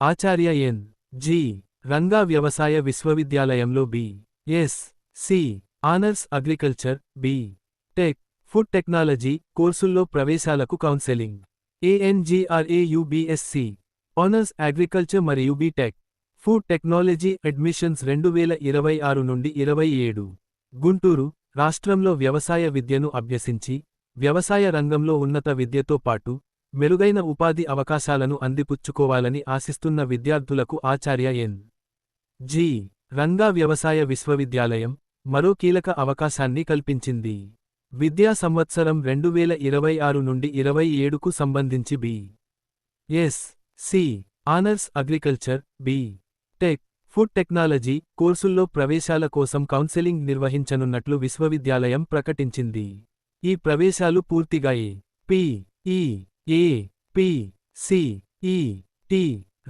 ఆచార్య ఎన్. G. Ranga వ్యవసాయ విశ్వవిద్యాలయంలో B S. C. Honours agriculture, B. Tech, food technology కోర్సుల్లో ప్రవేశాలకు కౌన్సెలింగ్. ANGRAUBSc ఆనర్స్ అగ్రికల్చర్ మరియు బి.టెక్, ఫుడ్ టెక్నాలజీ అడ్మిషన్స్ 2026 నుండి 27. గుంటూరు, రాష్ట్రంలో వ్యవసాయ విద్యను అభ్యసించి, వ్యవసాయ రంగంలో ఉన్నత విద్యతో పాటు, మెరుగైన ఉపాధి అవకాశాలను అందిపుచ్చుకోవాలని ఆశిస్తున్న విద్యార్థులకు ఆచార్య ఎన్. జి. రంగా వ్యవసాయ విశ్వవిద్యాలయం మరో కీలక అవకాశాన్ని కల్పించింది. విద్యా సంవత్సరం 2026 నుండి 27కు సంబంధించి B S. C. Honours agriculture, B. Tech, food technology కోర్సుల్లో ప్రవేశాల కోసం కౌన్సెలింగ్ నిర్వహించనున్నట్లు విశ్వవిద్యాలయం ప్రకటించింది. ఈ ప్రవేశాలు పూర్తిగా ఏ.పి.ఈ.ఏ.పి.సి.ఈ.టి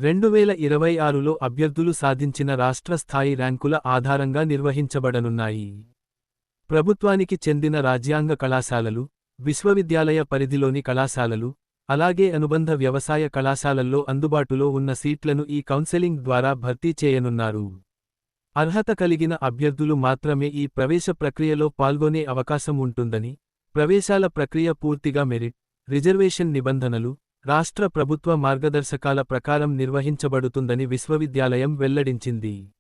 2026లో అభ్యర్థులు సాధించిన రాష్ట్ర స్థాయి ర్యాంకుల ఆధారంగా నిర్వహించబడనున్నాయి. ప్రభుత్వానికి చెందిన రాజ్యాంగ కళాశాలలు, విశ్వవిద్యాలయ పరిధిలోని కళాశాలలు, అలాగే అనుబంధ వ్యవసాయ కళాశాలల్లో అందుబాటులో ఉన్న సీట్లను ఈ కౌన్సెలింగ్ ద్వారా భర్తీ చేయనున్నారు. అర్హత కలిగిన అభ్యర్థులు మాత్రమే ఈ ప్రవేశ ప్రక్రియలో పాల్గొనే అవకాశం ఉంటుందని, ప్రవేశాల ప్రక్రియ పూర్తిగా మెరిట్, రిజర్వేషన్ నిబంధనలు, రాష్ట్ర ప్రభుత్వ మార్గదర్శకాల ప్రకారం నిర్వహించబడుతుందని విశ్వవిద్యాలయం వెల్లడించింది.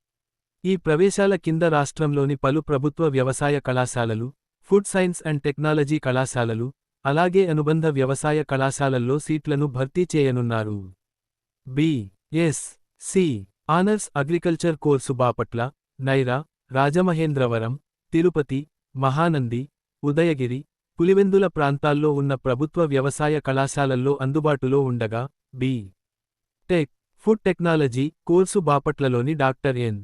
ఈ ప్రవేశాల కింద రాష్ట్రంలోని పలు ప్రభుత్వ వ్యవసాయ కళాశాలలు, ఫుడ్ సైన్స్ అండ్ టెక్నాలజీ కళాశాలలు, అలాగే అనుబంధ వ్యవసాయ కళాశాలల్లో సీట్లను భర్తీ చేయనున్నారు. B S. C. Honours agriculture course Bapatla, Naira, Rajamahendravaram, Tirupati, Mahanandi, Udayagiri, Pulivendula ప్రాంతాల్లో ఉన్న ప్రభుత్వ వ్యవసాయ కళాశాలల్లో అందుబాటులో ఉండగా, B. Tech, food technology course బాపట్లలోని doctor N.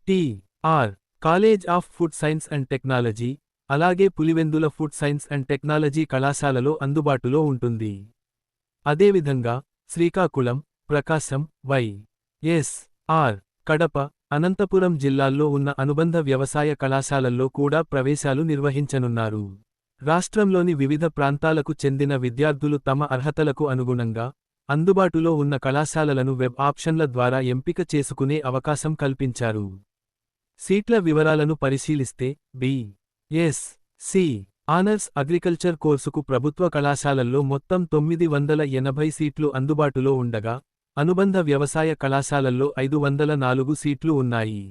T R. College of food science and technology, అలాగే Pulivendula food science and technology కళాశాలలో అందుబాటులో ఉంటుంది. అదేవిధంగా శ్రీకాకుళం, ప్రకాశం, వై.ఎస్.ఆర్. కడప, అనంతపురం జిల్లాల్లో ఉన్న అనుబంధ వ్యవసాయ కళాశాలల్లో కూడా ప్రవేశాలు నిర్వహించనున్నారు. రాష్ట్రంలోని వివిధ ప్రాంతాలకు చెందిన విద్యార్థులు తమ అర్హతలకు అనుగుణంగా, అందుబాటులో ఉన్న కళాశాలలను వెబ్ ఆప్షన్ల ద్వారా ఎంపిక చేసుకునే అవకాశం కల్పించారు. సీట్ల వివరాలను పరిశీలిస్తే, బి.ఎస్. సి. ఆనర్స్ అగ్రికల్చర్ కోర్సుకు ప్రభుత్వ కళాశాలల్లో మొత్తం 980 సీట్లు అందుబాటులో ఉండగా, అనుబంధ వ్యవసాయ కళాశాలల్లో 504 సీట్లు ఉన్నాయి.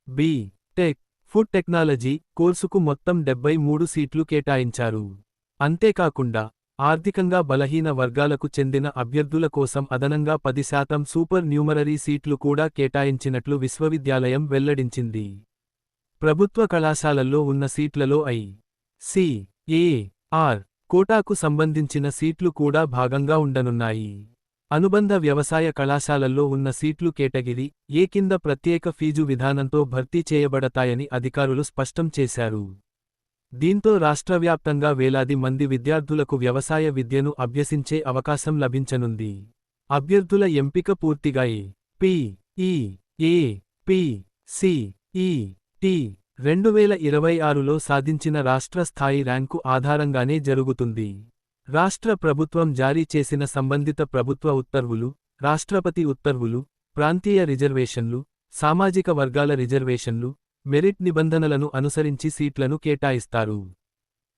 బి.టెక్, ఫుడ్ టెక్నాలజీ కోర్సుకు మొత్తం 73 సీట్లు కేటాయించారు. అంతేకాకుండా, ఆర్థికంగా బలహీన వర్గాలకు చెందిన అభ్యర్థుల కోసం అదనంగా 10% సూపర్ న్యూమరరీ సీట్లు కూడా కేటాయించినట్లు విశ్వవిద్యాలయం వెల్లడించింది. ప్రభుత్వ కళాశాలల్లో ఉన్న సీట్లలో ఐ.సి.ఏ.ఆర్. కోటాకు సంబంధించిన సీట్లు కూడా భాగంగా ఉండనున్నాయి. అనుబంధ వ్యవసాయ కళాశాలల్లో ఉన్న సీట్లు కేటగిరీ ఏ కింద ప్రత్యేక ఫీజు విధానంతో భర్తీ చేయబడతాయని అధికారులు స్పష్టం చేశారు. దీంతో రాష్ట్రవ్యాప్తంగా వేలాది మంది విద్యార్థులకు వ్యవసాయ విద్యను అభ్యసించే అవకాశం లభించనుంది. అభ్యర్థుల ఎంపిక పూర్తిగా ఏ.పి.ఈ.ఏ.పి.సి.ఈ.టి 2026లో సాధించిన రాష్ట్ర స్థాయి ర్యాంకు ఆధారంగానే జరుగుతుంది. రాష్ట్ర ప్రభుత్వం జారీ చేసిన సంబంధిత ప్రభుత్వ ఉత్తర్వులు, రాష్ట్రపతి ఉత్తర్వులు, ప్రాంతీయ రిజర్వేషన్లు, సామాజిక వర్గాల రిజర్వేషన్లు, మెరిట్ నిబంధనలను అనుసరించి సీట్లను కేటాయిస్తారు.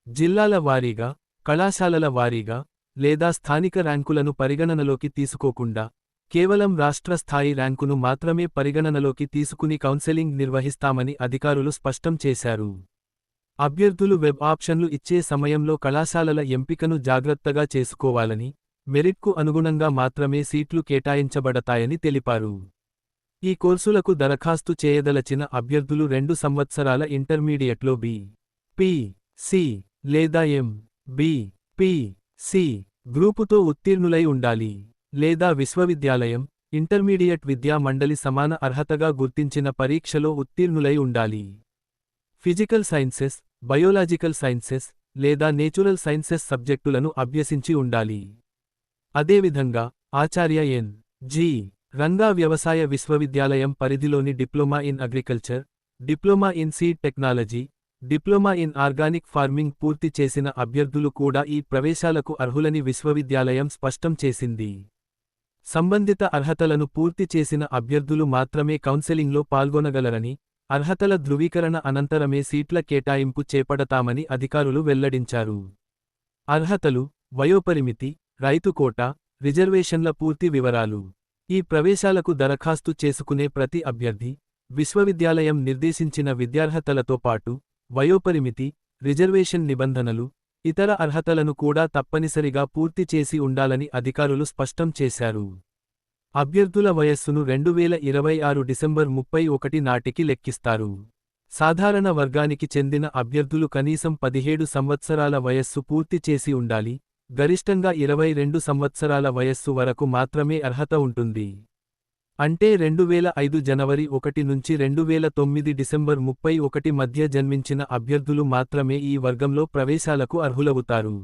జిల్లాల వారీగా, కళాశాలల వారీగా, లేదా స్థానిక ర్యాంకులను పరిగణనలోకి తీసుకోకుండా, కేవలం రాష్ట్ర స్థాయి ర్యాంకును మాత్రమే పరిగణనలోకి తీసుకుని కౌన్సెలింగ్ నిర్వహిస్తామని అధికారులు స్పష్టం చేశారు. అభ్యర్థులు వెబ్ ఆప్షన్లు ఇచ్చే సమయంలో కళాశాలల ఎంపికను జాగ్రత్తగా చేసుకోవాలని, మెరిట్కు అనుగుణంగా మాత్రమే సీట్లు కేటాయించబడతాయని తెలిపారు. ఈ కోర్సులకు దరఖాస్తు చేయదలచిన అభ్యర్థులు 2 సంవత్సరాల ఇంటర్మీడియట్లో బి.పి.సి. లేదా ఎం.బి.పి.సి. గ్రూపుతో ఉత్తీర్ణులై ఉండాలి, లేదా విశ్వవిద్యాలయం, ఇంటర్మీడియట్ విద్యా మండలి సమాన అర్హతగా గుర్తించిన పరీక్షలో ఉత్తీర్ణులై ఉండాలి. ఫిజికల్ సైన్సెస్, బయోలాజికల్ సైన్సెస్, లేదా నేచురల్ సైన్సెస్ సబ్జెక్టులను అభ్యసించి ఉండాలి. అదేవిధంగా, ఆచార్య ఎన్. జి. రంగా వ్యవసాయ విశ్వవిద్యాలయం పరిధిలోని diploma in agriculture, diploma in seed technology, diploma in organic farming పూర్తి చేసిన అభ్యర్థులు కూడా ఈ ప్రవేశాలకు అర్హులని విశ్వవిద్యాలయం స్పష్టం చేసింది. సంబంధిత అర్హతలను పూర్తి చేసిన అభ్యర్థులు మాత్రమే కౌన్సెలింగ్లో పాల్గొనగలరని, అర్హతల ధృవీకరణ అనంతరమే సీట్ల కేటాయింపు చేపడతామని అధికారులు వెల్లడించారు. అర్హతలు, వయోపరిమితి, రైతు కోటా, రిజర్వేషన్ల పూర్తి వివరాలు. ఈ ప్రవేశాలకు దరఖాస్తు చేసుకునే ప్రతి అభ్యర్థి, విశ్వవిద్యాలయం నిర్దేశించిన విద్యార్హతలతో పాటు, వయోపరిమితి, రిజర్వేషన్ నిబంధనలు, ఇతర అర్హతలను కూడా తప్పనిసరిగా పూర్తి చేసి ఉండాలని అధికారులు స్పష్టం చేశారు. అభ్యర్థుల వయస్సును 2026 డిసెంబర్ 31 నాటికి లెక్కిస్తారు. సాధారణ వర్గానికి చెందిన అభ్యర్థులు కనీసం 17 సంవత్సరాల వయస్సు పూర్తి చేసి ఉండాలి, గరిష్టంగా 22 సంవత్సరాల వయస్సు వరకు మాత్రమే అర్హత ఉంటుంది. అంటే 2005 జనవరి 1 నుంచి 2009 డిసెంబర్ 31 మధ్య జన్మించిన అభ్యర్థులు మాత్రమే ఈ వర్గంలో ప్రవేశాలకు అర్హులవుతారు.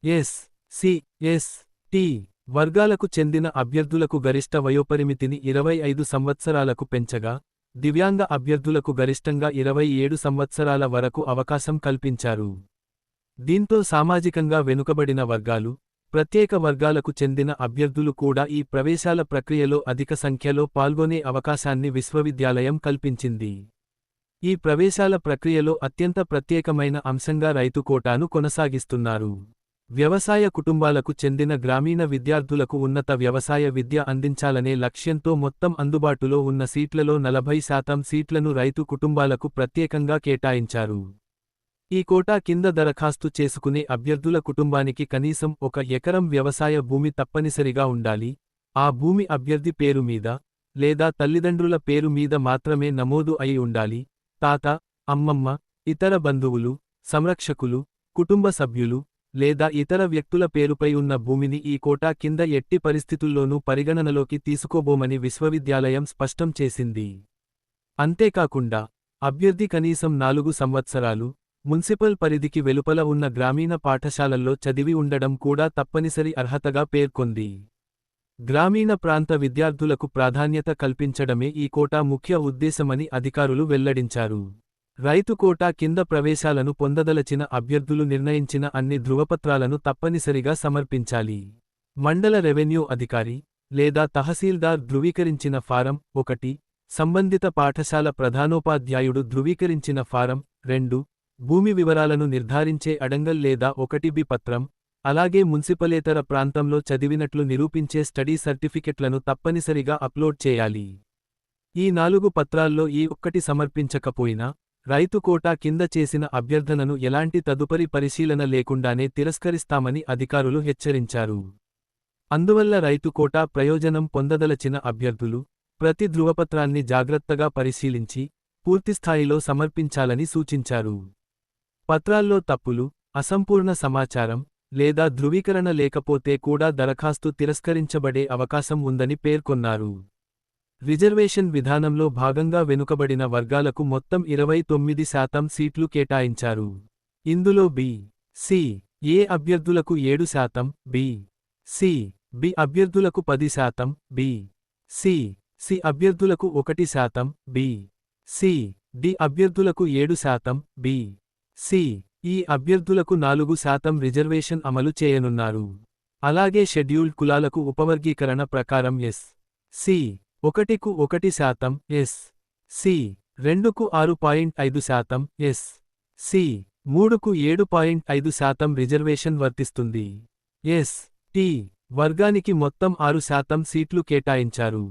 ఎస్, సి, ఎస్, టి వర్గాలకు చెందిన అభ్యర్థులకు గరిష్ట వయోపరిమితిని 25 సంవత్సరాలకు పెంచగా, దివ్యాంగ అభ్యర్థులకు గరిష్టంగా 27 సంవత్సరాల వరకు అవకాశం కల్పించారు. దీంతో సామాజికంగా వెనుకబడిన వర్గాలు, ప్రత్యేక వర్గాలకు చెందిన అభ్యర్థులు కూడా ఈ ప్రవేశాల ప్రక్రియలో అధిక సంఖ్యలో పాల్గొనే అవకాశాన్ని విశ్వవిద్యాలయం కల్పించింది. ఈ ప్రవేశాల ప్రక్రియలో అత్యంత ప్రత్యేకమైన అంశంగా రైతు కోటాను కొనసాగిస్తున్నారు. వ్యవసాయ కుటుంబాలకు చెందిన గ్రామీణ విద్యార్థులకు ఉన్నత వ్యవసాయ విద్య అందించాలనే లక్ష్యంతో మొత్తం అందుబాటులో ఉన్న సీట్లలో 40% సీట్లను రైతు కుటుంబాలకు ప్రత్యేకంగా కేటాయించారు. ఈ కోటా కింద దరఖాస్తు చేసుకునే అభ్యర్థుల కుటుంబానికి కనీసం 1 ఎకరం వ్యవసాయ భూమి తప్పనిసరిగా ఉండాలి. ఆ భూమి అభ్యర్థి పేరు మీద, లేదా తల్లిదండ్రుల పేరు మీద మాత్రమే నమోదు అయి ఉండాలి. తాత, అమ్మమ్మ, ఇతర బంధువులు, సంరక్షకులు, కుటుంబ సభ్యులు, లేదా ఇతర వ్యక్తుల పేరుపై ఉన్న భూమిని ఈ కోటా కింద ఎట్టి పరిస్థితుల్లోనూ పరిగణనలోకి తీసుకోబోమని విశ్వవిద్యాలయం స్పష్టం చేసింది. అంతేకాకుండా, అభ్యర్థి కనీసం 4 సంవత్సరాలు మున్సిపల్ పరిధికి వెలుపల ఉన్న గ్రామీణ పాఠశాలల్లో చదివి ఉండడం కూడా తప్పనిసరి అర్హతగా పేర్కొంది. గ్రామీణ ప్రాంత విద్యార్థులకు ప్రాధాన్యత కల్పించడమే ఈ కోటా ముఖ్య ఉద్దేశమని అధికారులు వెల్లడించారు. రైతు కోటా కింద ప్రవేశాలను పొందదలచిన అభ్యర్థులు నిర్ణయించిన అన్ని ధృవపత్రాలను తప్పనిసరిగా సమర్పించాలి. మండల రెవెన్యూ అధికారి లేదా తహసీల్దార్ ధృవీకరించిన ఫారం 1, సంబంధిత పాఠశాల ప్రధానోపాధ్యాయుడు ధృవీకరించిన ఫారం 2, భూమి వివరాలను నిర్ధారించే అడంగల్ లేదా 1B పత్రం, అలాగే మున్సిపలేతర ప్రాంతంలో చదివినట్లు నిరూపించే స్టడీ సర్టిఫికెట్లను తప్పనిసరిగా అప్లోడ్ చేయాలి. ఈ 4 పత్రాల్లో ఏ ఒక్కటి సమర్పించకపోయినా, రైతు కోటా కింద చేసిన అభ్యర్థనను ఎలాంటి తదుపరి పరిశీలన లేకుండానే తిరస్కరిస్తామని అధికారులు హెచ్చరించారు. అందువల్ల రైతు కోటా ప్రయోజనం పొందదలచిన అభ్యర్థులు, ప్రతి ధృవపత్రాన్ని జాగ్రత్తగా పరిశీలించి, పూర్తిస్థాయిలో సమర్పించాలని సూచించారు. పత్రాల్లో తప్పులు, అసంపూర్ణ సమాచారం, లేదా ధృవీకరణ లేకపోతే కూడా దరఖాస్తు తిరస్కరించబడే అవకాశం ఉందని పేర్కొన్నారు. రిజర్వేషన్ విధానంలో భాగంగా వెనుకబడిన వర్గాలకు మొత్తం 29% సీట్లు కేటాయించారు. ఇందులో బి, సి, ఏ అభ్యర్థులకు 7%, బి, సి, బి అభ్యర్థులకు 10%, బి, సి, సి అభ్యర్థులకు 1%, బి, సి, డి అభ్యర్థులకు 7%, బి, సి, ఈ అభ్యర్థులకు 4% రిజర్వేషన్ అమలు చేయనున్నారు. అలాగే షెడ్యూల్డ్ కులాలకు ఉపవర్గీకరణ ప్రకారం ఎస్, సి 1కు 1%, ఎస్, సి 2కు 6.5%, ఎస్, సి 3కు 7.5% రిజర్వేషన్ వర్తిస్తుంది. ఎస్, టి వర్గానికి మొత్తం 6% సీట్లు కేటాయించారు.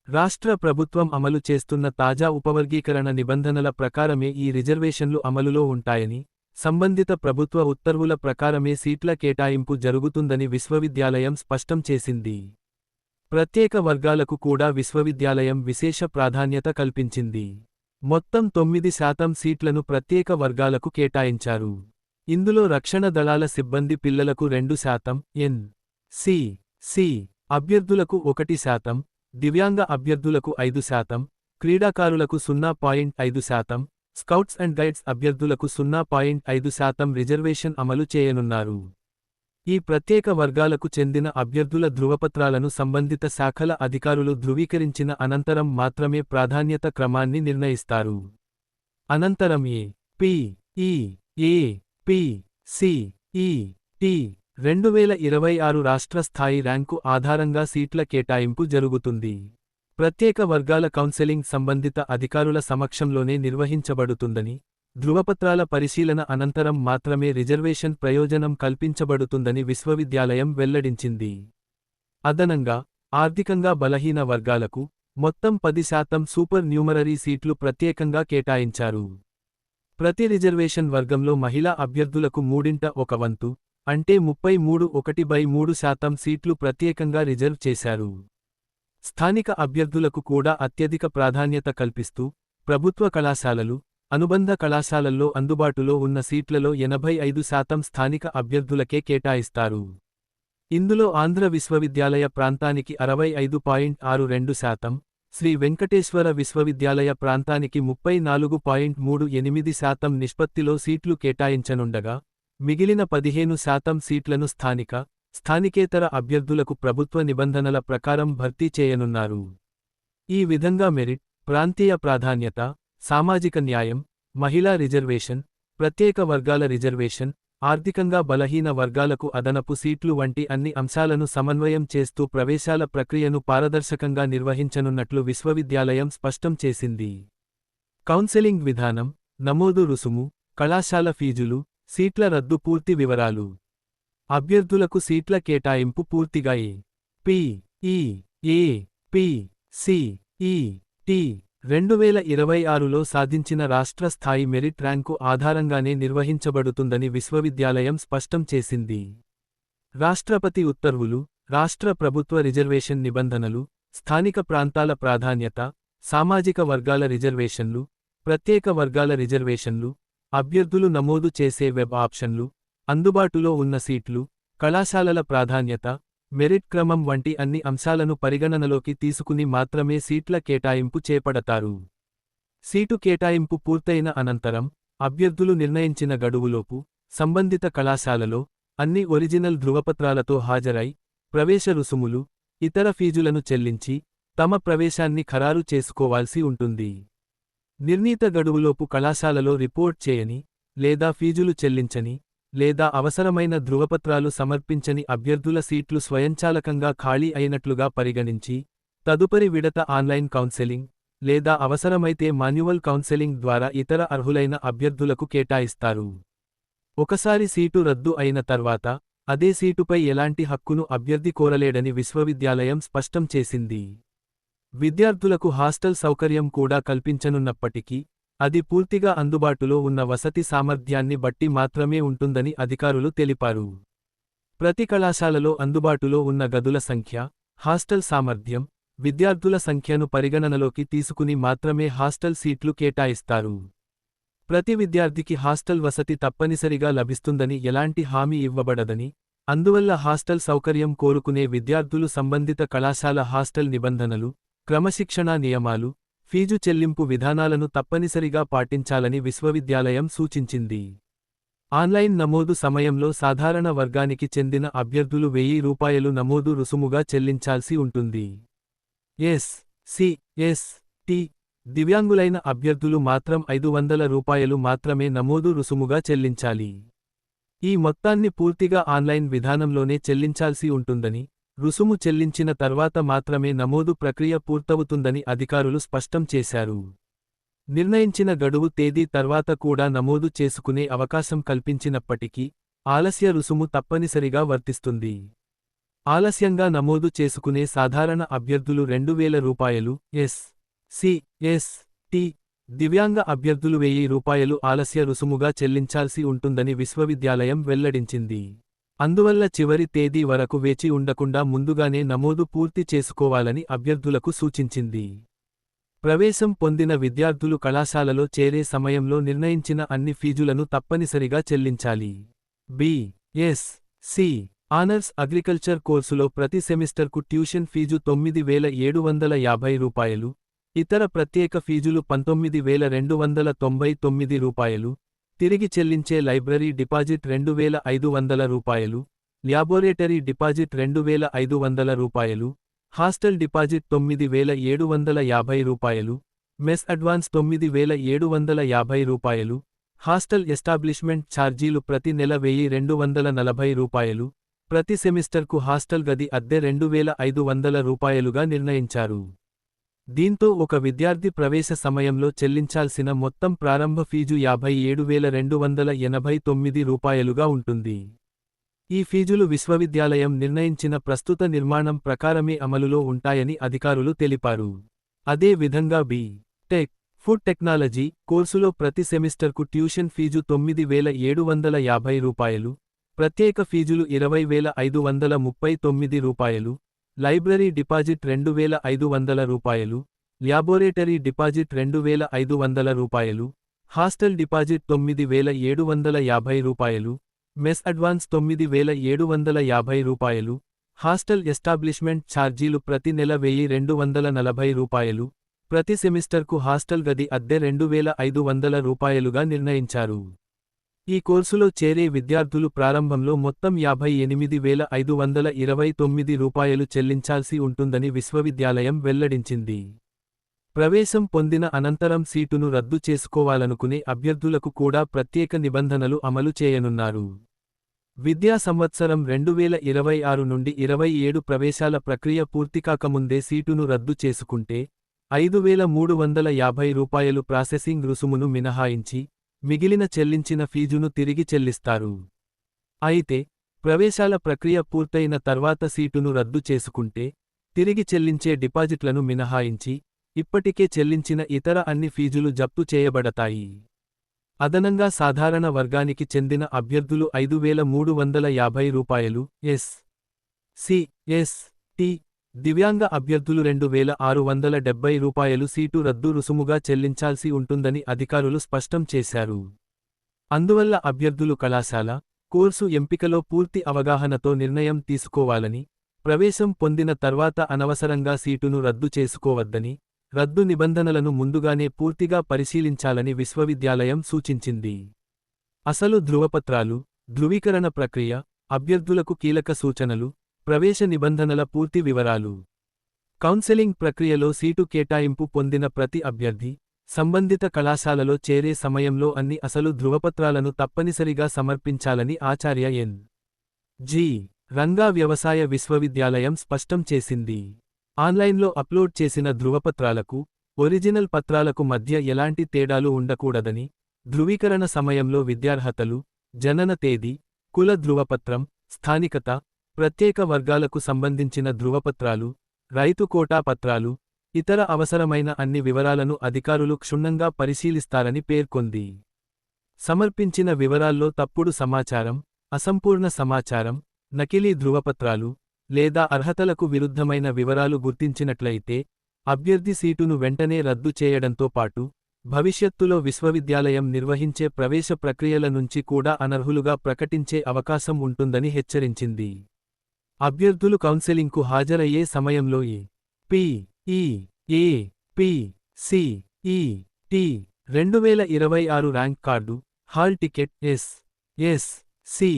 రాష్ట్ర ప్రభుత్వం అమలు చేస్తున్న తాజా ఉపవర్గీకరణ నిబంధనల ప్రకారమే ఈ రిజర్వేషన్లు అమలులో ఉంటాయని, సంబంధిత ప్రభుత్వ ఉత్తర్వుల ప్రకారమే సీట్ల కేటాయింపు జరుగుతుందని విశ్వవిద్యాలయం స్పష్టం చేసింది. ప్రత్యేక వర్గాలకు కూడా విశ్వవిద్యాలయం విశేష ప్రాధాన్యత కల్పించింది. మొత్తం 9% సీట్లను ప్రత్యేక వర్గాలకు కేటాయించారు. ఇందులో రక్షణ దళాల సిబ్బంది పిల్లలకు 2%, ఎన్, సి, సి అభ్యర్థులకు 1%, దివ్యాంగ అభ్యర్థులకు 5%, క్రీడాకారులకు 0.5%, స్కౌట్స్ అండ్ గైడ్స్ అభ్యర్థులకు 0.5% రిజర్వేషన్ అమలు చేయనున్నారు. ఈ ప్రత్యేక వర్గాలకు చెందిన అభ్యర్థుల ధృవపత్రాలను సంబంధిత శాఖల అధికారులు ధృవీకరించిన అనంతరం మాత్రమే ప్రాధాన్యత క్రమాన్ని నిర్ణయిస్తారు. అనంతరం ఏ, పి, ఈ, ఏ, పి, సి, ఈ, టి 2026 రాష్ట్ర స్థాయి ర్యాంకు ఆధారంగా సీట్ల కేటాయింపు జరుగుతుంది. ప్రత్యేక వర్గాల కౌన్సెలింగ్ సంబంధిత అధికారుల సమక్షంలోనే నిర్వహించబడుతుందని, ధృవపత్రాల పరిశీలన అనంతరం మాత్రమే రిజర్వేషన్ ప్రయోజనం కల్పించబడుతుందని విశ్వవిద్యాలయం వెల్లడించింది. అదనంగా, ఆర్థికంగా బలహీన వర్గాలకు మొత్తం 10% సూపర్ న్యూమరరీ సీట్లు ప్రత్యేకంగా కేటాయించారు. ప్రతి రిజర్వేషన్ వర్గంలో మహిళా అభ్యర్థులకు మూడింట ఒక వంతు, అంటే 33.1/3% సీట్లు ప్రత్యేకంగా రిజర్వ్ చేశారు. స్థానిక అభ్యర్థులకు కూడా అత్యధిక ప్రాధాన్యత కల్పిస్తూ, ప్రభుత్వ కళాశాలలు, అనుబంధ కళాశాలల్లో అందుబాటులో ఉన్న సీట్లలో 85% స్థానిక అభ్యర్థులకే కేటాయిస్తారు. ఇందులో ఆంధ్ర విశ్వవిద్యాలయ ప్రాంతానికి 65.62%, శ్రీ వెంకటేశ్వర విశ్వవిద్యాలయ ప్రాంతానికి 34.38% నిష్పత్తిలో సీట్లు కేటాయించనుండగా, మిగిలిన 15% సీట్లను స్థానికేతర అభ్యర్థులకు ప్రభుత్వ నిబంధనల ప్రకారం భర్తీ చేయనున్నారు. ఈ విధంగా మెరిట్, ప్రాంతీయ ప్రాధాన్యత, సామాజిక న్యాయం, మహిళా రిజర్వేషన్, ప్రత్యేక వర్గాల రిజర్వేషన్, ఆర్థికంగా బలహీన వర్గాలకు అదనపు సీట్లు వంటి అన్ని అంశాలను సమన్వయం చేస్తూ ప్రవేశాల ప్రక్రియను పారదర్శకంగా నిర్వహించనున్నట్లు విశ్వవిద్యాలయం స్పష్టం చేసింది. కౌన్సెలింగ్ విధానం, నమోదు రుసుము, కళాశాల ఫీజులు, సీట్ల రద్దు పూర్తి వివరాలు. అభ్యర్థులకు సీట్ల కేటాయింపు పూర్తిగా ఏ.పి.ఈ.ఏ.పి.సి.ఈ.టి 2026లో సాధించిన రాష్ట్ర స్థాయి మెరిట్ ర్యాంకు ఆధారంగానే నిర్వహించబడుతుందని విశ్వవిద్యాలయం స్పష్టం చేసింది. రాష్ట్రపతి ఉత్తర్వులు, రాష్ట్ర ప్రభుత్వ రిజర్వేషన్ నిబంధనలు, స్థానిక ప్రాంతాల ప్రాధాన్యత, సామాజిక వర్గాల రిజర్వేషన్లు, ప్రత్యేక వర్గాల రిజర్వేషన్లు, అభ్యర్థులు నమోదు చేసే వెబ్ ఆప్షన్లు, అందుబాటులో ఉన్న సీట్లు, కళాశాలల ప్రాధాన్యత, మెరిట్ క్రమం వంటి అన్ని అంశాలను పరిగణనలోకి తీసుకుని మాత్రమే సీట్ల కేటాయింపు చేపడతారు. సీటు కేటాయింపు పూర్తయిన అనంతరం, అభ్యర్థులు నిర్ణయించిన గడువులోపు, సంబంధిత కళాశాలలో, అన్ని ఒరిజినల్ ధృవపత్రాలతో హాజరై, ప్రవేశ రుసుములు, ఇతర ఫీజులను చెల్లించి, తమ ప్రవేశాన్ని ఖరారు చేసుకోవాల్సి ఉంటుంది. నిర్ణీత గడువులోపు కళాశాలలో రిపోర్ట్ చేయని, లేదా ఫీజులు చెల్లించని, లేదా అవసరమైన ధృవపత్రాలు సమర్పించని అభ్యర్థుల సీట్లు స్వయంచాలకంగా ఖాళీ అయినట్లుగా పరిగణించి, తదుపరి విడత ఆన్లైన్ కౌన్సెలింగ్, లేదా అవసరమైతే మాన్యువల్ కౌన్సెలింగ్ ద్వారా ఇతర అర్హులైన అభ్యర్థులకు కేటాయిస్తారు. ఒకసారి సీటు రద్దు అయిన తర్వాత, అదే సీటుపై ఎలాంటి హక్కును అభ్యర్థి కోరలేడని విశ్వవిద్యాలయం స్పష్టం చేసింది. విద్యార్థులకు హాస్టల్ సౌకర్యం కూడా కల్పించనున్నప్పటికీ, అది పూర్తిగా అందుబాటులో ఉన్న వసతి సామర్థ్యాన్ని బట్టి మాత్రమే ఉంటుందని అధికారులు తెలిపారు. ప్రతి కళాశాలలో అందుబాటులో ఉన్న గదుల సంఖ్య, హాస్టల్ సామర్థ్యం, విద్యార్థుల సంఖ్యను పరిగణనలోకి తీసుకుని మాత్రమే హాస్టల్ సీట్లు కేటాయిస్తారు. ప్రతి విద్యార్థికి హాస్టల్ వసతి తప్పనిసరిగా లభిస్తుందని ఎలాంటి హామీ ఇవ్వబడదని, అందువల్ల హాస్టల్ సౌకర్యం కోరుకునే విద్యార్థులు సంబంధిత కళాశాల హాస్టల్ నిబంధనలు, క్రమశిక్షణా నియమాలు, ఫీజు చెల్లింపు విధానాలను తప్పనిసరిగా పాటించాలని విశ్వవిద్యాలయం సూచించింది. ఆన్లైన్ నమోదు సమయంలో సాధారణ వర్గానికి చెందిన అభ్యర్థులు ₹1000 నమోదు రుసుముగా చెల్లించాల్సి ఉంటుంది. ఎస్.సి.ఎస్.టి. దివ్యాంగులైన అభ్యర్థులు మాత్రం ₹500 మాత్రమే నమోదు రుసుముగా చెల్లించాలి. ఈ మొత్తాన్ని పూర్తిగా ఆన్లైన్ విధానంలోనే చెల్లించాల్సి ఉంటుందని, రుసుము చెల్లించిన తర్వాత మాత్రమే నమోదు ప్రక్రియ పూర్తవుతుందని అధికారులు స్పష్టం చేశారు. నిర్ణయించిన గడువు తేదీ తర్వాత కూడా నమోదు చేసుకునే అవకాశం కల్పించినప్పటికీ, ఆలస్య రుసుము తప్పనిసరిగా వర్తిస్తుంది. ఆలస్యంగా నమోదు చేసుకునే సాధారణ అభ్యర్థులు ₹2000, ఎస్.సి.ఎస్.టి. దివ్యాంగ అభ్యర్థులు ₹1000 ఆలస్య రుసుముగా చెల్లించాల్సి ఉంటుందని విశ్వవిద్యాలయం వెల్లడించింది. అందువల్ల చివరి తేదీ వరకు వేచి ఉండకుండా ముందుగానే నమోదు పూర్తి చేసుకోవాలని అభ్యర్థులకు సూచించింది. ప్రవేశం పొందిన విద్యార్థులు కళాశాలలో చేరే సమయంలో నిర్ణయించిన అన్ని ఫీజులను తప్పనిసరిగా చెల్లించాలి. బి.ఎస్.సి. ఆనర్స్ అగ్రికల్చర్ కోర్సులో ప్రతి సెమిస్టర్కు ట్యూషన్ ఫీజు ₹9,750, ఇతర ప్రత్యేక ఫీజులు ₹19,299, తిరిగి చెల్లించే library deposit ₹2,500, laboratory deposit ₹2,500, hostel deposit ₹9,750, mess advance ₹9,750, hostel establishment ఛార్జీలు ప్రతి నెల ₹1,240, ప్రతి సెమిస్టర్కు హాస్టల్ గది అద్దె 2,500 రూపాయలుగా నిర్ణయించారు. దీంతో ఒక విద్యార్థి ప్రవేశ సమయంలో చెల్లించాల్సిన మొత్తం ప్రారంభ ఫీజు 57,289 రూపాయలుగా ఉంటుంది. ఈ ఫీజులు విశ్వవిద్యాలయం నిర్ణయించిన ప్రస్తుత నిర్మాణం ప్రకారమే అమలులో ఉంటాయని అధికారులు తెలిపారు. అదే విధంగా బి.టెక్ ఫుడ్ టెక్నాలజీ కోర్సులో ప్రతి సెమిస్టర్కు ట్యూషన్ ఫీజు 9,750 రూపాయలు, ప్రత్యేక ఫీజులు 20,539 రూపాయలు, లైబ్రరీ డిపాజిట్ 2,500 రూపాయలు, ల్యాబొరేటరీ డిపాజిట్ 2,500 రూపాయలు, హాస్టల్ డిపాజిట్ 9,750 రూపాయలు, మెస్ అడ్వాన్స్ 9,750 రూపాయలు, హాస్టల్ ఎస్టాబ్లిష్మెంట్ ఛార్జీలు ప్రతి నెల 1,240 రూపాయలు, ప్రతి సెమిస్టర్కు హాస్టల్ గది అద్దె 2,500 రూపాయలుగా నిర్ణయించారు. ఈ కోర్సులో చేరే విద్యార్థులు ప్రారంభంలో మొత్తం 58,529 రూపాయలు చెల్లించాల్సి ఉంటుందని విశ్వవిద్యాలయం వెల్లడించింది. ప్రవేశం పొందిన అనంతరం సీటును రద్దు చేసుకోవాలనుకునే అభ్యర్థులకు కూడా ప్రత్యేక నిబంధనలు అమలు చేయనున్నారు. విద్యా సంవత్సరం 2026 నుండి 27 ప్రవేశాల ప్రక్రియ పూర్తికాకముందే సీటును రద్దు చేసుకుంటే 5,350 రూపాయలు ప్రాసెసింగ్ రుసుమును మినహాయించి మిగిలిన చెల్లించిన ఫీజును తిరిగి చెల్లిస్తారు. అయితే ప్రవేశాల ప్రక్రియ పూర్తయిన తర్వాత సీటును రద్దు చేసుకుంటే తిరిగి చెల్లించే డిపాజిట్లను మినహాయించి ఇప్పటికే చెల్లించిన ఇతర అన్ని ఫీజులు జప్తు చేయబడతాయి. అదనంగా సాధారణ వర్గానికి చెందిన అభ్యర్థులు 5,350 రూపాయలు, ఎస్.సి., ఎస్.టి., దివ్యాంగ అభ్యర్థులు 2,670 రూపాయలు సీటు రద్దు రుసుముగా చెల్లించాల్సి ఉంటుందని అధికారులు స్పష్టం చేశారు. అందువల్ల అభ్యర్థులు కళాశాల, కోర్సు ఎంపికలో పూర్తి అవగాహనతో నిర్ణయం తీసుకోవాలని, ప్రవేశం పొందిన తర్వాత అనవసరంగా సీటును రద్దు చేసుకోవద్దని, రద్దు నిబంధనలను ముందుగానే పూర్తిగా పరిశీలించాలని విశ్వవిద్యాలయం సూచించింది. అసలు ధృవపత్రాలు, ధృవీకరణ ప్రక్రియ, అభ్యర్థులకు కీలక సూచనలు, ప్రవేశ నిబంధనల పూర్తి వివరాలు. కౌన్సెలింగ్ ప్రక్రియలో సీటు కేటాయింపు పొందిన ప్రతి అభ్యర్థి, సంబంధిత కళాశాలలో చేరే సమయంలో అన్ని అసలు ధృవపత్రాలను తప్పనిసరిగా సమర్పించాలని ఆచార్య ఎన్. జి. రంగా వ్యవసాయ విశ్వవిద్యాలయం స్పష్టం చేసింది. ఆన్లైన్లో అప్లోడ్ చేసిన ధృవపత్రాలకు, ఒరిజినల్ పత్రాలకు మధ్య ఎలాంటి తేడాలు ఉండకూడదని, ధృవీకరణ సమయంలో విద్యార్హతలు, జనన తేదీ, కుల ధృవపత్రం, స్థానికత, ప్రత్యేక వర్గాలకు సంబంధించిన ధృవపత్రాలు, రైతు కోటా పత్రాలు, ఇతర అవసరమైన అన్ని వివరాలను అధికారులు క్షుణ్ణంగా పరిశీలిస్తారని పేర్కొంది. సమర్పించిన వివరాల్లో తప్పుడు సమాచారం, అసంపూర్ణ సమాచారం, నకిలీ ధృవపత్రాలు లేదా అర్హతలకు విరుద్ధమైన వివరాలు గుర్తించినట్లయితే అభ్యర్థి సీటును వెంటనే రద్దు చేయడంతో పాటు భవిష్యత్తులో విశ్వవిద్యాలయం నిర్వహించే ప్రవేశ ప్రక్రియల నుంచి కూడా అనర్హులుగా ప్రకటించే అవకాశం ఉంటుందని హెచ్చరించింది. అభ్యర్థులు కౌన్సెలింగ్కు హాజరయ్యే సమయంలో పి.ఈ.ఏ.పి.సి.ఈ.టి. 2026 rank card, hall ticket, SC.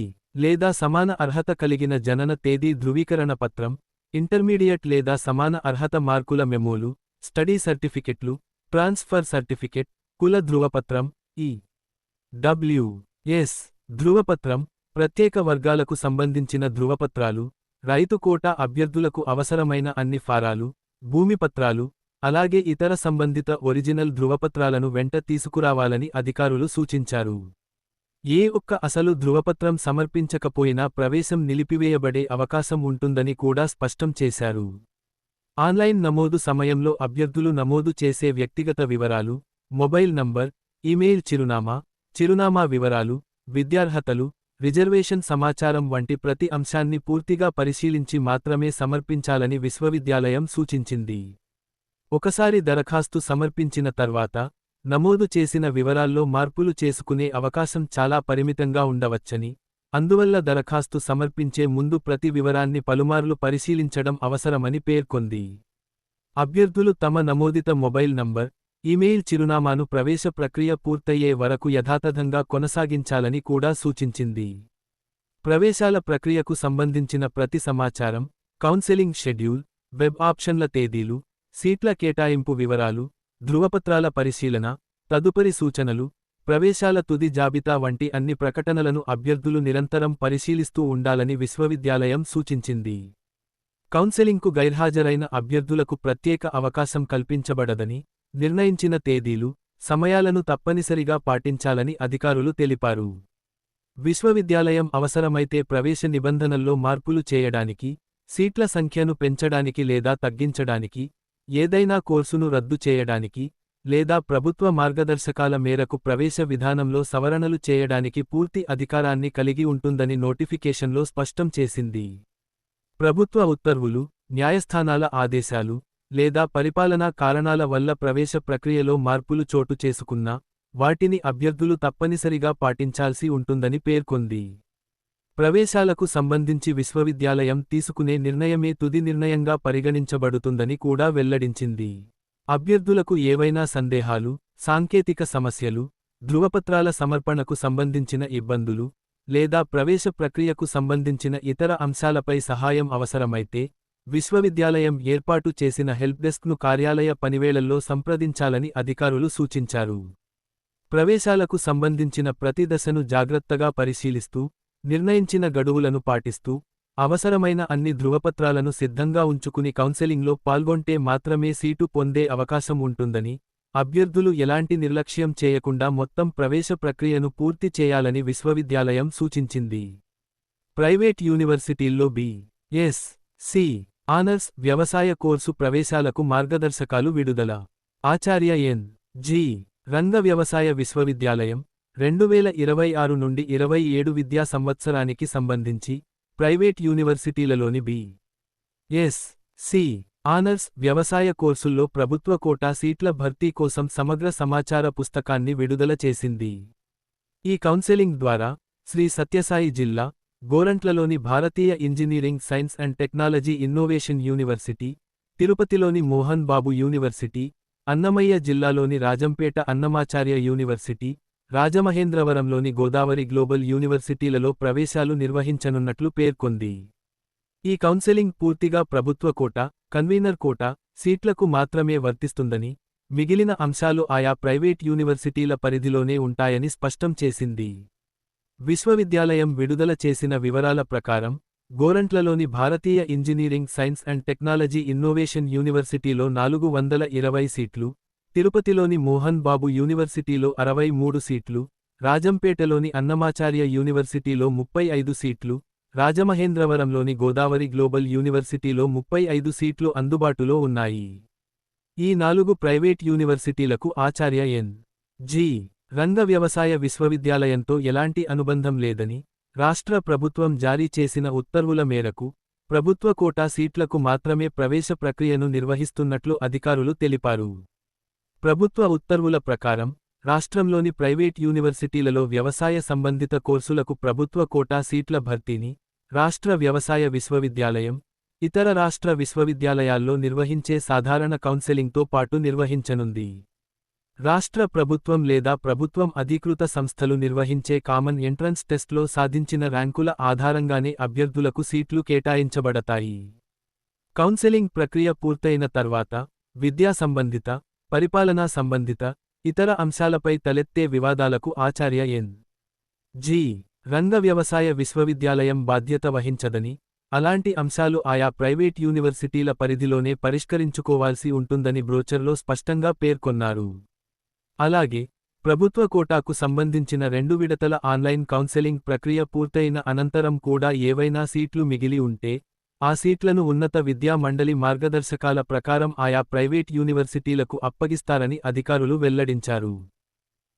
లేదా సమాన అర్హత కలిగిన జనన తేదీ ధృవీకరణ పత్రం, ఇంటర్మీడియట్ లేదా సమాన అర్హత మార్కుల మెమోలు, స్టడీ సర్టిఫికెట్లు, ట్రాన్స్ఫర్ సర్టిఫికెట్, కుల ధృవపత్రం, ఈ.డబ్ల్యూ.ఎస్. ధృవపత్రం, ప్రత్యేక వర్గాలకు సంబంధించిన ధృవపత్రాలు, రైతు కోటా అభ్యర్థులకు అవసరమైన అన్ని ఫారాలు, భూమి పత్రాలు, అలాగే ఇతర సంబంధిత ఒరిజినల్ ధృవపత్రాలను వెంట తీసుకురావాలని అధికారులు సూచించారు. ఏ ఒక్క అసలు ధృవపత్రం సమర్పించకపోయినా ప్రవేశం నిలిపివేయబడే అవకాశం ఉంటుందని కూడా స్పష్టం చేశారు. ఆన్లైన్ నమోదు సమయంలో అభ్యర్థులు నమోదు చేసే వ్యక్తిగత వివరాలు, మొబైల్ నంబర్, ఈమెయిల్ చిరునామా వివరాలు, విద్యార్హతలు, రిజర్వేషన్ సమాచారం వంటి ప్రతి అంశాన్ని పూర్తిగా పరిశీలించి మాత్రమే సమర్పించాలని విశ్వవిద్యాలయం సూచించింది. ఒకసారి దరఖాస్తు సమర్పించిన తర్వాత నమోదు చేసిన వివరాల్లో మార్పులు చేసుకునే అవకాశం చాలా పరిమితంగా ఉండవచ్చని, అందువల్ల దరఖాస్తు సమర్పించే ముందు ప్రతి వివరాన్ని పలుమార్లు పరిశీలించడం అవసరమని పేర్కొంది. అభ్యర్థులు తమ నమోదిత మొబైల్ నంబర్, ఈమెయిల్ చిరునామాను ప్రవేశ ప్రక్రియ పూర్తయ్యే వరకు యథాతథంగా కొనసాగించాలని కూడా సూచించింది. ప్రవేశాల ప్రక్రియకు సంబంధించిన ప్రతి సమాచారం, కౌన్సెలింగ్ షెడ్యూల్, వెబ్ ఆప్షన్ల తేదీలు, సీట్ల కేటాయింపు వివరాలు, ధృవపత్రాల పరిశీలన, తదుపరి సూచనలు, ప్రవేశాల తుది జాబితా వంటి అన్ని ప్రకటనలను అభ్యర్థులు నిరంతరం పరిశీలిస్తూ ఉండాలని విశ్వవిద్యాలయం సూచించింది. కౌన్సెలింగ్కు గైర్హాజరైన అభ్యర్థులకు ప్రత్యేక అవకాశం కల్పించబడదని, నిర్ణయించిన తేదీలు, సమయాలను తప్పనిసరిగా పాటించాలని అధికారులు తెలిపారు. విశ్వవిద్యాలయం అవసరమైతే ప్రవేశ నిబంధనల్లో మార్పులు చేయడానికి, సీట్ల సంఖ్యను పెంచడానికి లేదా తగ్గించడానికి, ఏదైనా కోర్సును రద్దు చేయడానికి, లేదా ప్రభుత్వ మార్గదర్శకాల మేరకు ప్రవేశ విధానంలో సవరణలు చేయడానికి పూర్తి అధికారాన్ని కలిగి ఉంటుందని నోటిఫికేషన్లో స్పష్టం చేసింది. ప్రభుత్వ ఉత్తర్వులు, న్యాయస్థానాల ఆదేశాలు, లేదా పరిపాలనా కారణాల వల్ల ప్రవేశ ప్రక్రియలో మార్పులు చోటు చేసుకున్నా, వాటిని అభ్యర్థులు తప్పనిసరిగా పాటించాల్సి ఉంటుందని పేర్కొంది. ప్రవేశాలకు సంబంధించి విశ్వవిద్యాలయం తీసుకునే నిర్ణయమే తుది నిర్ణయంగా పరిగణించబడుతుందని కూడా వెల్లడించింది. అభ్యర్థులకు ఏవైనా సందేహాలు, సాంకేతిక సమస్యలు, ధృవపత్రాల సమర్పణకు సంబంధించిన ఇబ్బందులు, లేదా ప్రవేశ ప్రక్రియకు సంబంధించిన ఇతర అంశాలపై సహాయం అవసరమైతే, విశ్వవిద్యాలయం ఏర్పాటు చేసిన హెల్ప్డెస్క్ను కార్యాలయ పనివేళల్లో సంప్రదించాలని అధికారులు సూచించారు. ప్రవేశాలకు సంబంధించిన ప్రతి దశను జాగ్రత్తగా పరిశీలిస్తూ, నిర్ణయించిన గడువులను పాటిస్తూ, అవసరమైన అన్ని ధృవపత్రాలను సిద్ధంగా ఉంచుకుని కౌన్సెలింగ్లో పాల్గొంటే మాత్రమే సీటు పొందే అవకాశం ఉంటుందని, అభ్యర్థులు ఎలాంటి నిర్లక్ష్యం చేయకుండా మొత్తం ప్రవేశ ప్రక్రియను పూర్తి చేయాలని విశ్వవిద్యాలయం సూచించింది. ప్రైవేట్ యూనివర్సిటీల్లో బి.ఎస్.సి. ఆనర్స్ వ్యవసాయ కోర్సు ప్రవేశాలకు మార్గదర్శకాలు విడుదల. ఆచార్య ఎన్.జి. రంగ వ్యవసాయ విశ్వవిద్యాలయం 2026 నుండి 27 విద్యా సంవత్సరానికి సంబంధించి ప్రైవేట్ యూనివర్సిటీలలోని బి.ఎస్.సి. ఆనర్స్ వ్యవసాయ కోర్సుల్లో ప్రభుత్వ కోటా సీట్ల భర్తీ కోసం సమగ్ర సమాచార పుస్తకాన్ని విడుదల చేసింది. ఈ కౌన్సెలింగ్ ద్వారా శ్రీ సత్యసాయి జిల్లా గోరంట్లలోని Bharatiya engineering science and technology innovation university, తిరుపతిలోని మోహన్ బాబు యూనివర్సిటీ, అన్నమయ్య జిల్లాలోని రాజంపేట అన్నమాచార్య యూనివర్సిటీ, రాజమహేంద్రవరంలోని గోదావరి గ్లోబల్ యూనివర్సిటీలలో ప్రవేశాలు నిర్వహించనున్నట్లు పేర్కొంది. ఈ కౌన్సెలింగ్ పూర్తిగా ప్రభుత్వ కోటా, కన్వీనర్ కోటా సీట్లకు మాత్రమే వర్తిస్తుందని, మిగిలిన అంశాలు ఆయా ప్రైవేట్ యూనివర్సిటీల పరిధిలోనే ఉంటాయని స్పష్టం చేసింది. విశ్వవిద్యాలయం విడుదల చేసిన వివరాల ప్రకారం, గోరంట్లలోని Bharatiya engineering science and technology innovation యూనివర్సిటీలో 420 సీట్లు, తిరుపతిలోని మోహన్ బాబు యూనివర్సిటీలో 63 సీట్లు, రాజంపేటలోని అన్నమాచార్య యూనివర్సిటీలో 35 సీట్లు, రాజమహేంద్రవరంలోని గోదావరి గ్లోబల్ యూనివర్సిటీలో 35 సీట్లు అందుబాటులో ఉన్నాయి. ఈ 4 ప్రైవేట్ యూనివర్సిటీలకు ఆచార్య ఎన్.జి. రంగ వ్యవసాయ విశ్వవిద్యాలయంతో ఎలాంటి అనుబంధం లేదని, రాష్ట్ర ప్రభుత్వం జారీ చేసిన ఉత్తర్వుల మేరకు, ప్రభుత్వ కోటా సీట్లకు మాత్రమే ప్రవేశ ప్రక్రియను నిర్వహిస్తున్నట్లు అధికారులు తెలిపారు. ప్రభుత్వ ఉత్తర్వుల ప్రకారం, రాష్ట్రంలోని ప్రైవేట్ యూనివర్సిటీలలో వ్యవసాయ సంబంధిత కోర్సులకు ప్రభుత్వ కోటా సీట్ల భర్తీని, రాష్ట్ర వ్యవసాయ విశ్వవిద్యాలయం, ఇతర రాష్ట్ర విశ్వవిద్యాలయాల్లో నిర్వహించే సాధారణ కౌన్సెలింగ్తో పాటు నిర్వహించనుంది. రాష్ట్ర ప్రభుత్వం లేదా ప్రభుత్వం అధీకృత సంస్థలు నిర్వహించే కామన్ ఎంట్రన్స్ టెస్ట్లో సాధించిన ర్యాంకుల ఆధారంగానే అభ్యర్థులకు సీట్లు కేటాయించబడతాయి. కౌన్సెలింగ్ ప్రక్రియ పూర్తయిన తర్వాత, విద్యా సంబంధిత, పరిపాలనా సంబంధిత, ఇతర అంశాలపై తలెత్తే వివాదాలకు ఆచార్య ఎన్.జి. రంగ వ్యవసాయ విశ్వవిద్యాలయం బాధ్యత వహించదని, అలాంటి అంశాలు ఆయా ప్రైవేట్ యూనివర్సిటీల పరిధిలోనే పరిష్కరించుకోవాల్సి ఉంటుందని బ్రోచర్లో స్పష్టంగా పేర్కొన్నారు. అలాగే, ప్రభుత్వ కోటాకు సంబంధించిన 2 విడతల ఆన్లైన్ కౌన్సెలింగ్ ప్రక్రియ పూర్తయిన అనంతరం కూడా ఏవైనా సీట్లు మిగిలి ఉంటే, ఆ సీట్లను ఉన్నత విద్యా మండలి మార్గదర్శకాల ప్రకారం ఆయా ప్రైవేట్ యూనివర్సిటీలకు అప్పగిస్తారని అధికారులు వెల్లడించారు.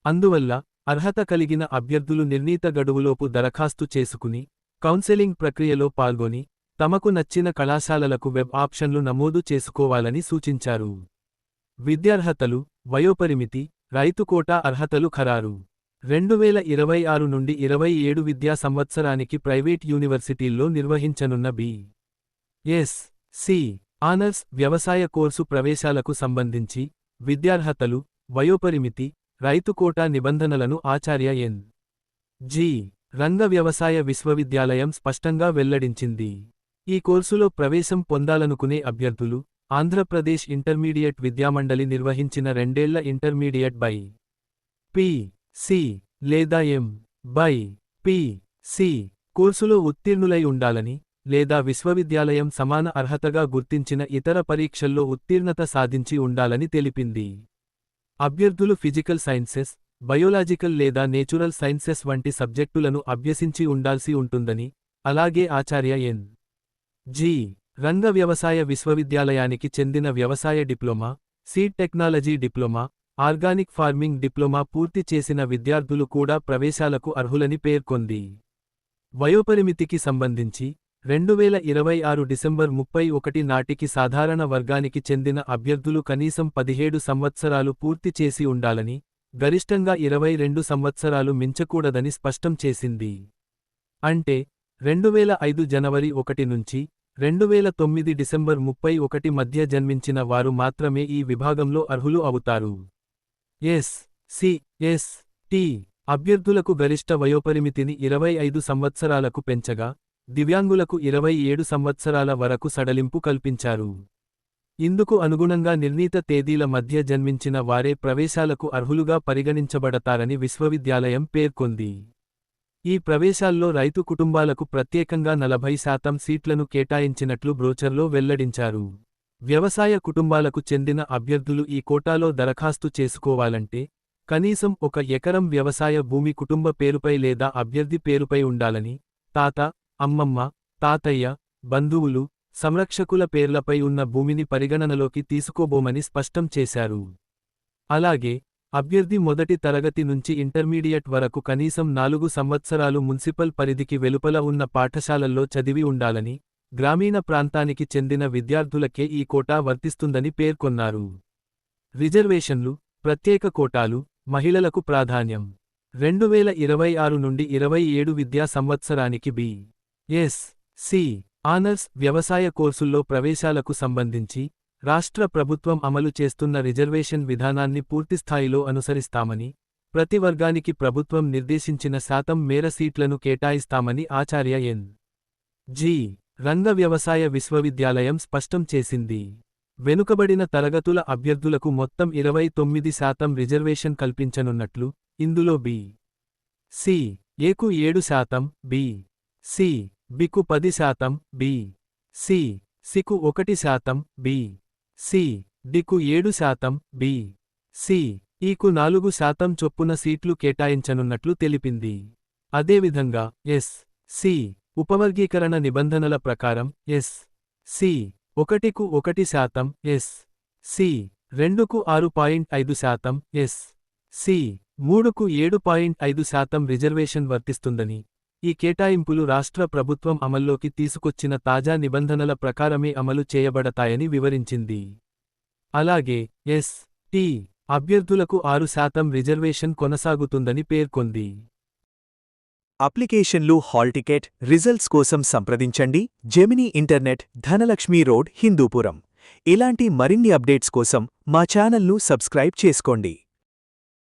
అందువల్ల, అర్హత కలిగిన అభ్యర్థులు నిర్ణీత గడువులోపు దరఖాస్తు చేసుకుని, కౌన్సెలింగ్ ప్రక్రియలో పాల్గొని, తమకు నచ్చిన కళాశాలలకు వెబ్ ఆప్షన్లు నమోదు చేసుకోవాలని సూచించారు. విద్యార్హతలు, వయోపరిమితి, రైతు కోటా అర్హతలు ఖరారు. 2026 నుండి 27 విద్యా సంవత్సరానికి ప్రైవేట్ యూనివర్సిటీల్లో నిర్వహించనున్న బి.ఎస్.సి. ఆనర్స్ వ్యవసాయ కోర్సు ప్రవేశాలకు సంబంధించి, విద్యార్హతలు, వయోపరిమితి, రైతు కోటా నిబంధనలను ఆచార్య ఎన్.జి. రంగ వ్యవసాయ విశ్వవిద్యాలయం స్పష్టంగా వెల్లడించింది. ఈ కోర్సులో ప్రవేశం పొందాలనుకునే అభ్యర్థులు, ఆంధ్రప్రదేశ్ ఇంటర్మీడియట్ విద్యామండలి నిర్వహించిన 2 ఏళ్ల ఇంటర్మీడియట్ బై. పి. సి లేదా M.Pc కోర్సులో ఉత్తీర్ణులై ఉండాలని, లేదా విశ్వవిద్యాలయం సమాన అర్హతగా గుర్తించిన ఇతర పరీక్షల్లో ఉత్తీర్ణత సాధించి ఉండాలని తెలిపింది. అభ్యర్థులు ఫిజికల్ సైన్సెస్, బయోలాజికల్ లేదా నేచురల్ సైన్సెస్ వంటి సబ్జెక్టులను అభ్యసించి ఉండాల్సి ఉంటుందని, అలాగే ఆచార్య ఎన్.జి. రంగ వ్యవసాయ విశ్వవిద్యాలయానికి చెందిన వ్యవసాయ diploma, seed technology diploma, organic farming diploma పూర్తి చేసిన విద్యార్థులు కూడా ప్రవేశాలకు అర్హులని పేర్కొంది. వయోపరిమితికి సంబంధించి 2026 డిసెంబర్ 31 నాటికి సాధారణ వర్గానికి చెందిన అభ్యర్థులు కనీసం 17 సంవత్సరాలు పూర్తి చేసి ఉండాలని, గరిష్టంగా 22 సంవత్సరాలు మించకూడదని స్పష్టం చేసింది. అంటే 2005 జనవరి 1 నుంచి 2009 డిసెంబర్ 31 మధ్య జన్మించిన వారు మాత్రమే ఈ విభాగంలో అర్హులు అవుతారు. ఎస్.సి.ఎస్.టి. అభ్యర్థులకు గరిష్ట వయోపరిమితిని 25 సంవత్సరాలకు పెంచగా, దివ్యాంగులకు 27 సంవత్సరాల వరకు సడలింపు కల్పించారు. ఇందుకు అనుగుణంగా నిర్ణీత తేదీల మధ్య జన్మించిన వారే ప్రవేశాలకు అర్హులుగా పరిగణించబడతారని విశ్వవిద్యాలయం పేర్కొంది. ఈ ప్రవేశాల్లో రైతు కుటుంబాలకు ప్రత్యేకంగా 40% సీట్లను కేటాయించినట్లు బ్రోచర్లో వెల్లడించారు. వ్యవసాయ కుటుంబాలకు చెందిన అభ్యర్థులు ఈ కోటాలో దరఖాస్తు చేసుకోవాలంటే, కనీసం 1 ఎకరం వ్యవసాయ భూమి కుటుంబ పేరుపై లేదా అభ్యర్థి పేరుపై ఉండాలని, తాత, అమ్మమ్మ, తాతయ్య, బంధువులు, సంరక్షకుల పేర్లపై ఉన్న భూమిని పరిగణనలోకి తీసుకోబోమని స్పష్టం చేశారు. అలాగే, అభ్యర్థి మొదటి తరగతి నుంచి ఇంటర్మీడియట్ వరకు కనీసం 4 సంవత్సరాలు మున్సిపల్ పరిధికి వెలుపల ఉన్న పాఠశాలల్లో చదివి ఉండాలని, గ్రామీణ ప్రాంతానికి చెందిన విద్యార్థులకే ఈ కోటా వర్తిస్తుందని పేర్కొన్నారు. రిజర్వేషన్లు, ప్రత్యేక కోటాలు, మహిళలకు ప్రాధాన్యం. 2026 నుండి 27 విద్యా సంవత్సరానికి బి.ఎస్.సి. ఆనర్స్ వ్యవసాయ కోర్సుల్లో ప్రవేశాలకు సంబంధించి రాష్ట్ర ప్రభుత్వం అమలు చేస్తున్న రిజర్వేషన్ విధానాన్ని పూర్తిస్థాయిలో అనుసరిస్తామని, ప్రతి వర్గానికి ప్రభుత్వం నిర్దేశించిన శాతం మేర సీట్లను కేటాయిస్తామని ఆచార్య ఎన్.జి. రంగ వ్యవసాయ విశ్వవిద్యాలయం స్పష్టం చేసింది. వెనుకబడిన తరగతుల అభ్యర్థులకు మొత్తం 29% రిజర్వేషన్ కల్పించనున్నట్లు, ఇందులో బి.సి.ఏకు 7%, బి.సి.బికు 10%, బి.సి.సికు 1%, బి.సి.డికు 7%, బి.సి.ఈకు 4% చొప్పున సీట్లు కేటాయించనున్నట్లు తెలిపింది. అదేవిధంగా ఎస్.సి. ఉపవర్గీకరణ నిబంధనల ప్రకారం ఎస్.సి.1కు 1%, ఎస్.సి.2కు 6.5%, ఎస్.సి.3కు 7.5% రిజర్వేషన్ వర్తిస్తుందని, ఈ కేటాయింపులు రాష్ట్ర ప్రభుత్వం అమల్లోకి తీసుకొచ్చిన తాజా నిబంధనల ప్రకారమే అమలు చేయబడతాయని వివరించింది. అలాగే, ఎస్.టి. అభ్యర్థులకు 6% రిజర్వేషన్ కొనసాగుతుందని పేర్కొంది. అప్లికేషన్లు, హాల్ టికెట్, రిజల్ట్స్ కోసం సంప్రదించండి. Gemini internet, Dhanalakshmi road, Hindupur. ఇలాంటి మరిన్ని అప్డేట్స్ కోసం మా ఛానల్ను సబ్స్క్రైబ్ చేసుకోండి.